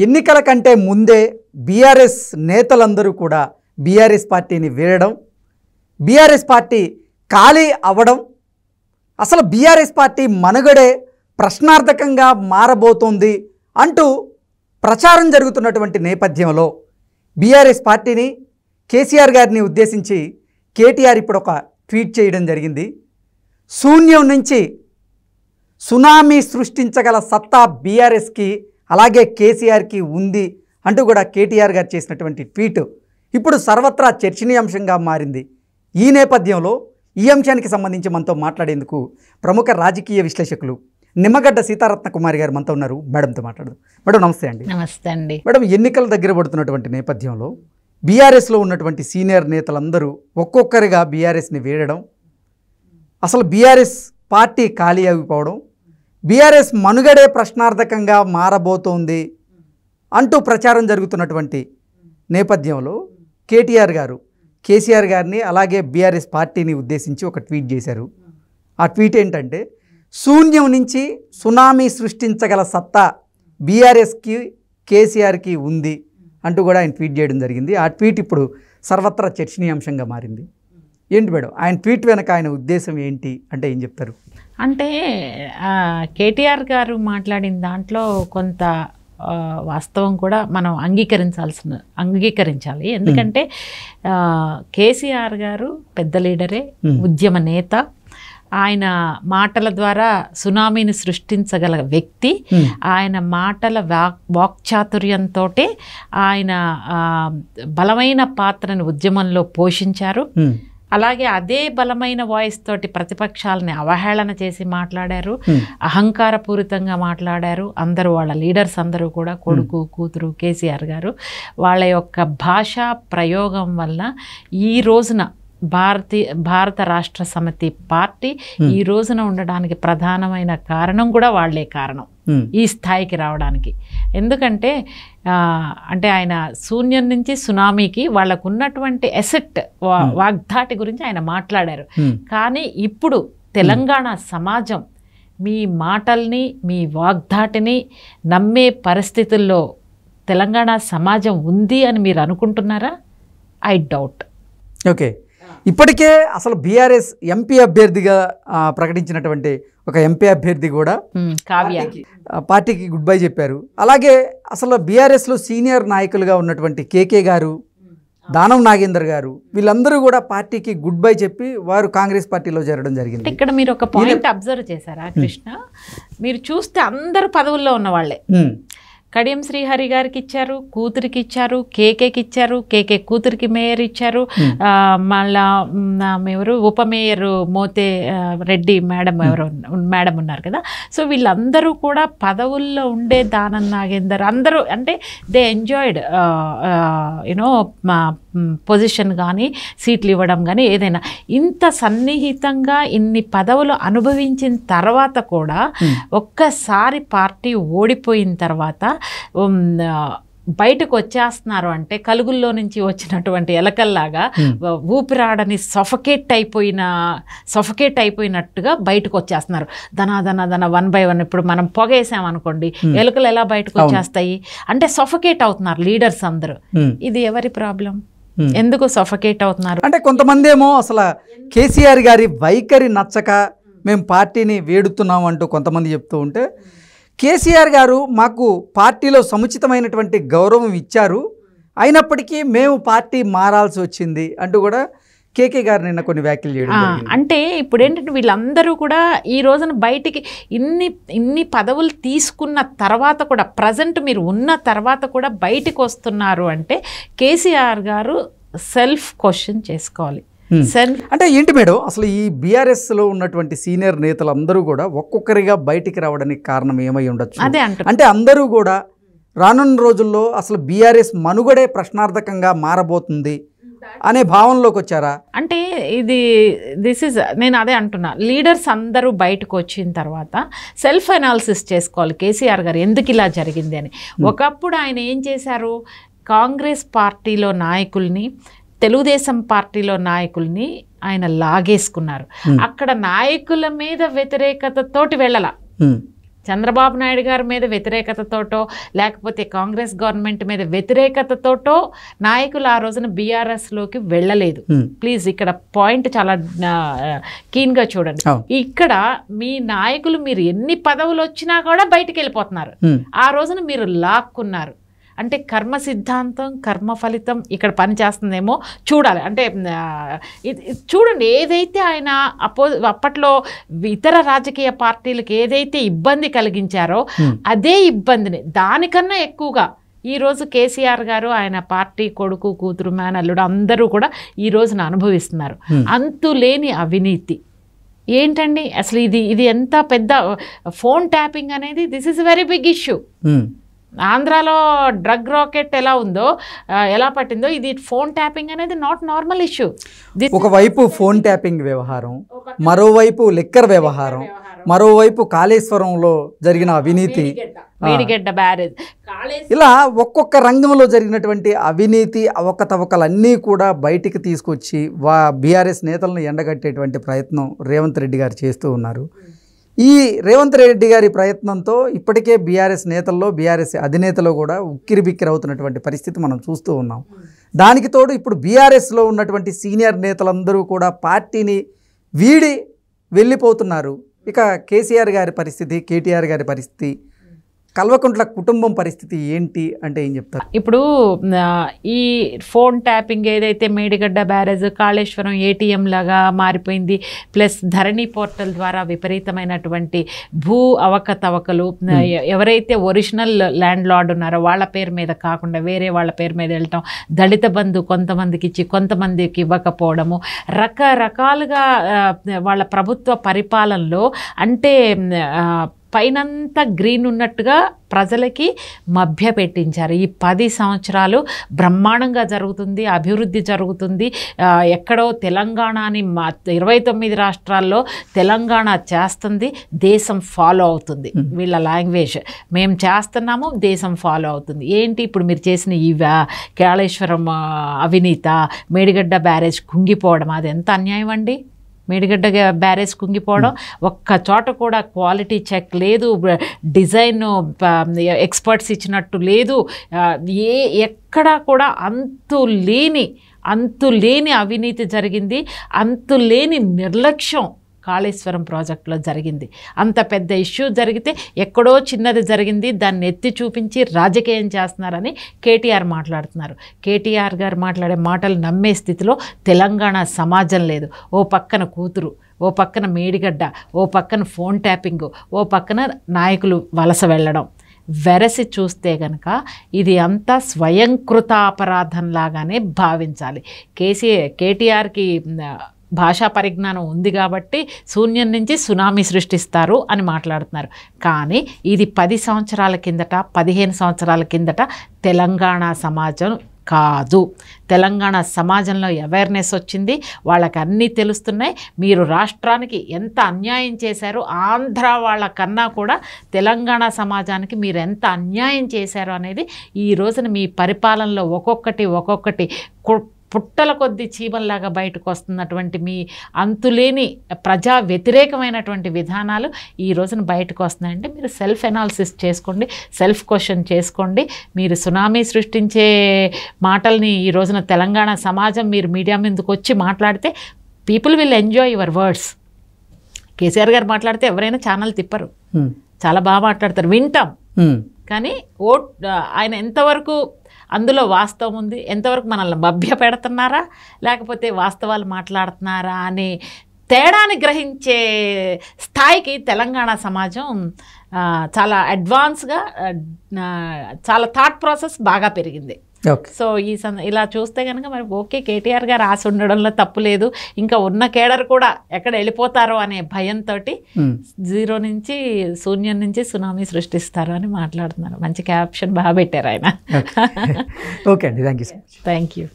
ఎన్నికల కంటే ముందే బీఆర్ఎస్ నేతలందరూ కూడా బీఆర్ఎస్ పార్టీని వీడడం, బీఆర్ఎస్ పార్టీ ఖాళీ అవ్వడం, అసలు బీఆర్ఎస్ పార్టీ మనుగడే ప్రశ్నార్థకంగా మారబోతోంది అంటూ ప్రచారం జరుగుతున్నటువంటి నేపథ్యంలో బీఆర్ఎస్ పార్టీని, కేసీఆర్ గారిని ఉద్దేశించి కేటీఆర్ ఇప్పుడు ఒక ట్వీట్ చేయడం జరిగింది. శూన్యం నుంచి సునామీ సృష్టించగల సత్తా బీఆర్ఎస్కి అలాగే కేసీఆర్కి ఉంది అంటూ కూడా కేటీఆర్ గారు చేసినటువంటి ట్వీట్ ఇప్పుడు సర్వత్రా చర్చనీయాంశంగా మారింది. ఈ నేపథ్యంలో ఈ అంశానికి సంబంధించి మనతో మాట్లాడేందుకు ప్రముఖ రాజకీయ విశ్లేషకులు నిమ్మగడ్డ సీతారత్న కుమారి గారు మనతో ఉన్నారు. మేడంతో మాట్లాడదు. మేడం నమస్తే అండి. నమస్తే అండి. మేడం, ఎన్నికల దగ్గర పడుతున్నటువంటి నేపథ్యంలో బీఆర్ఎస్లో ఉన్నటువంటి సీనియర్ నేతలందరూ ఒక్కొక్కరిగా బీఆర్ఎస్ని వీడడం, అసలు బీఆర్ఎస్ పార్టీ ఖాళీ అయిపోవడం, బీఆర్ఎస్ మనుగడే ప్రశ్నార్థకంగా మారబోతోంది అంటూ ప్రచారం జరుగుతున్నటువంటి నేపథ్యంలో కేటీఆర్ గారు కేసీఆర్ గారిని అలాగే బీఆర్ఎస్ పార్టీని ఉద్దేశించి ఒక ట్వీట్ చేశారు. ఆ ట్వీట్ ఏంటంటే, శూన్యం నుంచి సునామీ సృష్టించగల సత్తా బీఆర్ఎస్కి కేసీఆర్కి ఉంది అంటూ కూడా ఆయన ట్వీట్ చేయడం జరిగింది. ఆ ట్వీట్ ఇప్పుడు సర్వత్రా చర్చనీయాంశంగా మారింది. ఏంటి మేడం ఆయన ట్వీట్ వెనక ఆయన ఉద్దేశం ఏంటి అంటే ఏం చెప్తారు? అంటే కేటీఆర్ గారు మాట్లాడిన దాంట్లో కొంత వాస్తవం కూడా మనం అంగీకరించాలి. ఎందుకంటే కేసీఆర్ గారు పెద్ద లీడరే, ఉద్యమ నేత. ఆయన మాటల ద్వారా సునామీని సృష్టించగల వ్యక్తి. ఆయన మాటల వాక్చాతుర్యంతో ఆయన బలమైన పాత్రను ఉద్యమంలో పోషించారు. అలాగే అదే బలమైన వాయిస్ తోటి ప్రతిపక్షాలని అవహేళన చేసి మాట్లాడారు, అహంకారపూరితంగా మాట్లాడారు. అందరూ వాళ్ళ లీడర్స్ అందరూ కూడా, కొడుకు కూతురు కేసీఆర్ గారు, వాళ్ళ యొక్క భాషా ప్రయోగం వల్ల ఈ రోజున భారత రాష్ట్ర సమితి పార్టీ ఈ రోజున ఉండడానికి ప్రధానమైన కారణం కూడా వాళ్లే కారణం ఈ స్థాయికి రావడానికి. ఎందుకంటే అంటే ఆయన శూన్యం నుంచి సునామీకి వాళ్ళకు ఉన్నటువంటి ఎసెట్ వాగ్దాటి గురించి ఆయన మాట్లాడారు. కానీ ఇప్పుడు తెలంగాణ సమాజం మీ మాటల్ని, మీ వాగ్దాటిని నమ్మే పరిస్థితుల్లో తెలంగాణ సమాజం ఉంది అని మీరు అనుకుంటున్నారా? I doubt. ఓకే, ఇప్పటికే అసలు బీఆర్ఎస్ ఎంపీ అభ్యర్థిగా ప్రకటించినటువంటి ఒక ఎంపీ అభ్యర్థి కూడా పార్టీకి గుడ్ బై చెప్పారు. అలాగే అసలు బీఆర్ఎస్లో సీనియర్ నాయకులుగా ఉన్నటువంటి కేకే గారు, దానం నాగేందర్ గారు, వీళ్ళందరూ కూడా పార్టీకి గుడ్ బై చెప్పి వారు కాంగ్రెస్ పార్టీలో చేరడం జరిగింది. ఇక్కడ మీరు ఒక పాయింట్ అబ్జర్వ్ చేశారా కృష్ణ? మీరు చూస్తే అందరు పదవుల్లో ఉన్న వాళ్ళే. కడియం శ్రీహరి గారికి ఇచ్చారు, కూతురికి ఇచ్చారు, కేకేకి ఇచ్చారు, కేకే కూతురికి మేయర్ ఇచ్చారు, మళ్ళా ఎవరు ఉప మేయర్ మోతే రెడ్డి మేడం ఉన్నారు కదా. సో వీళ్ళందరూ కూడా పదవుల్లో ఉండే దానం నాగేందర్ అందరూ అంటే దే ఎంజాయ్డ్ పొజిషన్ కానీ సీట్లు ఇవ్వడం కానీ ఏదైనా. ఇంత సన్నిహితంగా ఇన్ని పదవులు అనుభవించిన తర్వాత కూడా ఒక్కసారి పార్టీ ఓడిపోయిన తర్వాత బయటకు వచ్చేస్తున్నారు అంటే కలుగుల్లో నుంచి వచ్చినటువంటి ఎలకల్లాగా ఊపిరాడని సఫకేట్ అయిపోయినట్టుగా బయటకు వచ్చేస్తున్నారు. ధన 1 by 1. ఇప్పుడు మనం పొగేసామనుకోండి, ఎలుకలు ఎలా బయటకు వచ్చేస్తాయి అంటే సఫకేట్ అవుతున్నారు లీడర్స్ అందరూ. ఇది ఎవరి ప్రాబ్లం? ఎందుకు సఫకేట్ అవుతున్నారు అంటే కొంతమంది ఏమో అసలు కేసీఆర్ గారి వైఖరి నచ్చక మేము పార్టీని వేడుతున్నాం అంటూ కొంతమంది చెప్తూ ఉంటే, కేసీఆర్ గారు మాకు పార్టీలో సముచితమైనటువంటి గౌరవం ఇచ్చారు, అయినప్పటికీ మేము పార్టీ మారాల్సి వచ్చింది అంటూ కూడా కేకే గారు నిన్న కొన్ని వ్యాఖ్యలు చేయడం. అంటే ఇప్పుడు ఏంటంటే వీళ్ళందరూ కూడా ఈ రోజున బయటికి ఇన్ని పదవులు తీసుకున్న తర్వాత కూడా, ప్రజెంట్ మీరు ఉన్న తర్వాత కూడా బయటికి వస్తున్నారు అంటే కేసీఆర్ గారు సెల్ఫ్ క్వశ్చన్ చేసుకోవాలి. అంటే ఏంటి మేడం అసలు ఈ బీఆర్ఎస్లో ఉన్నటువంటి సీనియర్ నేతలందరూ కూడా ఒక్కొక్కరిగా బయటికి రావడానికి కారణం ఏమై ఉండొచ్చు? అంటే అందరూ కూడా రానున్న రోజుల్లో అసలు బీఆర్ఎస్ మనుగడే ప్రశ్నార్థకంగా మారబోతుంది అనే భావనలోకి వచ్చారా? అంటే నేను అదే అంటున్నా, లీడర్స్ అందరూ బయటకు వచ్చిన తర్వాత సెల్ఫ్ అనాలిసిస్ చేసుకోవాలి కేసీఆర్ గారు ఎందుకు ఇలా జరిగింది అని. ఒకప్పుడు ఆయన ఏం చేశారు, కాంగ్రెస్ పార్టీలో నాయకుల్ని, తెలుగుదేశం పార్టీలో నాయకుల్ని ఆయన లాగేసుకున్నారు. అక్కడ నాయకుల మీద వ్యతిరేకతతోటి వెళ్ళాల, చంద్రబాబు నాయుడు గారి మీద వ్యతిరేకతతోటో లేకపోతే కాంగ్రెస్ గవర్నమెంట్ మీద వ్యతిరేకతతోటో నాయకులు ఆ రోజున బీఆర్ఎస్లోకి వెళ్ళలేదు. ప్లీజ్ ఇక్కడ పాయింట్ చాలా కీన్గా చూడండి. ఇక్కడ మీ నాయకులు మీరు ఎన్ని పదవులు వచ్చినా కూడా బయటికి వెళ్ళిపోతున్నారు. ఆ రోజున మీరు లాక్కున్నారు అంటే కర్మ సిద్ధాంతం కర్మ ఫలితం ఇక్కడ పనిచేస్తుందేమో చూడాలి. అంటే చూడండి, ఏదైతే ఆయన అప్పట్లో ఇతర రాజకీయ పార్టీలకు ఏదైతే ఇబ్బంది కలిగించారో అదే ఇబ్బందిని దానికన్నా ఎక్కువగా ఈరోజు కేసీఆర్ గారు ఆయన పార్టీ కొడుకు కూతురు మేనల్లుడు అందరూ కూడా ఈ రోజున అనుభవిస్తున్నారు. అంతులేని అవినీతి ఏంటండి అసలు ఇది ఎంత పెద్ద ఫోన్ ట్యాపింగ్ అనేది this is very big issue. ఆంధ్రాలో డ్రగ్ రాకెట్ ఎలా ఉందో ఎలా పట్టిందో ఇది ఫోన్ ట్యాపింగ్ అనేది నాట్ నార్మల్ ఇష్యూ. ఒకవైపు ఫోన్ ట్యాపింగ్ వ్యవహారం, మరోవైపు లిక్కర్ వ్యవహారం, మరోవైపు కాళేశ్వరంలో జరిగిన అవినీతి, మేడిగడ్డ బ్యారేజ్, ఇలా ఒక్కొక్క రంగంలో జరిగినటువంటి అవినీతి అవకతవకలన్నీ కూడా బయటికి తీసుకొచ్చి బీఆర్ఎస్ నేతలను ఎండగట్టేటువంటి ప్రయత్నం రేవంత్ రెడ్డి గారు చేస్తూ ఉన్నారు. ఈ రేవంత్ రెడ్డి గారి ప్రయత్నంతో ఇప్పటికే బీఆర్ఎస్ నేతల్లో బీఆర్ఎస్ అధినేతలో కూడా ఉక్కిరిబిక్కిరి అవుతున్నటువంటి పరిస్థితి మనం చూస్తూ ఉన్నాం. దానికి తోడు ఇప్పుడు బీఆర్ఎస్లో ఉన్నటువంటి సీనియర్ నేతలందరూ కూడా పార్టీని వీడి వెళ్ళిపోతున్నారు. ఇక కేసీఆర్ గారి పరిస్థితి, కేటీఆర్ గారి పరిస్థితి, కల్వకుంట్ల కుటుంబం పరిస్థితి ఏంటి అంటే ఏం చెప్తారు? ఇప్పుడు ఈ ఫోన్ ట్యాపింగ్ ఏదైతే మేడిగడ్డ బ్యారేజ్ కాళేశ్వరం ఏటీఎం లాగా మారిపోయింది, ప్లస్ ధరణి పోర్టల్ ద్వారా విపరీతమైనటువంటి భూ అవకతవకలు, ఎవరైతే ఒరిజినల్ ల్యాండ్ లార్డ్ ఉన్నారో వాళ్ళ పేరు మీద కాకుండా వేరే వాళ్ళ పేరు మీద వెళ్ళటం, దళిత బంధు కొంతమందికి ఇచ్చి కొంతమందికి ఇవ్వకపోవడము, రకరకాలుగా వాళ్ళ ప్రభుత్వ పరిపాలనలో అంటే పైనంతా గ్రీన్ ఉన్నట్టుగా ప్రజలకి మభ్య పెట్టించారు. ఈ 10 సంవత్సరాలు బ్రహ్మాండంగా జరుగుతుంది, అభివృద్ధి జరుగుతుంది. ఎక్కడో తెలంగాణని 29 రాష్ట్రాల్లో తెలంగాణ చేస్తుంది, దేశం ఫాలో అవుతుంది. వీళ్ళ లాంగ్వేజ్ మేము చేస్తున్నాము, దేశం ఫాలో అవుతుంది. ఏంటి ఇప్పుడు మీరు చేసిన ఈ కాళేశ్వరం అవినీత, మేడిగడ్డ బ్యారేజ్ కుంగిపోవడం, అది ఎంత అన్యాయం అండి. మేడిగడ్డ బ్యారేజ్ కుంగిపోవడం, ఒక్క చోట కూడా క్వాలిటీ చెక్ లేదు, డిజైన్ ఎక్స్పర్ట్స్ ఇచ్చినట్టు లేదు, ఎక్కడా కూడా అంతులేని అవినీతి జరిగింది, అంతులేని నిర్లక్ష్యం కాళేశ్వరం ప్రాజెక్టులో జరిగింది. అంత పెద్ద ఇష్యూ జరిగితే ఎక్కడో చిన్నది జరిగింది, దాన్ని ఎత్తి చూపించి రాజకీయం చేస్తున్నారని కేటీఆర్ మాట్లాడుతున్నారు. కేటీఆర్ గారు మాట్లాడే మాటలు నమ్మే స్థితిలో తెలంగాణ సమాజం లేదు. ఓ పక్కన కూతురు, ఓ పక్కన మేడిగడ్డ, ఓ పక్కన ఫోన్ ట్యాపింగ్, ఓ పక్కన నాయకులు వలస వెళ్ళడం. వెరసి చూస్తే కనుక ఇది అంతా స్వయంకృత అపరాధంలాగానే భావించాలి. కేటీఆర్కి భాషా పరిజ్ఞానం ఉంది కాబట్టి శూన్యం నుంచి సునామీ సృష్టిస్తారు అని మాట్లాడుతున్నారు. కానీ ఇది 10 సంవత్సరాల కిందట 15 సంవత్సరాల కిందట తెలంగాణ సమాజం కాదు. తెలంగాణ సమాజంలో అవేర్నెస్ వచ్చింది, వాళ్ళకి అన్నీ తెలుస్తున్నాయి. మీరు రాష్ట్రానికి ఎంత అన్యాయం చేశారో, ఆంధ్ర వాళ్ళ కన్నా కూడా తెలంగాణ సమాజానికి మీరు ఎంత అన్యాయం చేశారో అనేది ఈ రోజున మీ పరిపాలనలో ఒక్కొక్కటి పుట్టల కొద్ది చీమల్లాగా బయటకు వస్తున్నటువంటి మీ అంతులేని ప్రజా వ్యతిరేకమైనటువంటి విధానాలు ఈ రోజున బయటకు వస్తున్నాయంటే మీరు సెల్ఫ్ ఎనాలిసిస్ చేసుకోండి, సెల్ఫ్ క్వశ్చన్ చేసుకోండి. మీరు సునామీ సృష్టించే మాటల్ని ఈ రోజున తెలంగాణ సమాజం మీరు మీడియా మీదకి వచ్చి మాట్లాడితే people will enjoy your words. KCR గారు మాట్లాడితే ఎవరైనా ఛానల్ తిప్పరు, చాలా బాగా మాట్లాడతారు, వింటాం. కానీ ఆయన ఎంతవరకు అందులో వాస్తవం ఉంది, ఎంతవరకు మనల్ని మభ్య పెడుతున్నారా లేకపోతే వాస్తవాలు మాట్లాడుతున్నారా అనే తేడాని గ్రహించే స్థాయికి తెలంగాణ సమాజం చాలా అడ్వాన్స్గా చాలా థాట్ ప్రాసెస్ బాగా పెరిగింది. సో ఇలా చూస్తే కనుక మరి ఓకే, కేటీఆర్ గారు ఆశ ఉండడంలో తప్పు లేదు. ఇంకా ఉన్న కేడర్ కూడా ఎక్కడ వెళ్ళిపోతారో అనే భయంతో జీరో నుంచి శూన్యం నుంచి సునామీ సృష్టిస్తారు అని మాట్లాడుతున్నారు. మంచి క్యాప్షన్ బాగా పెట్టారు ఆయన. ఓకే అండి, థ్యాంక్ యూ. Thank you.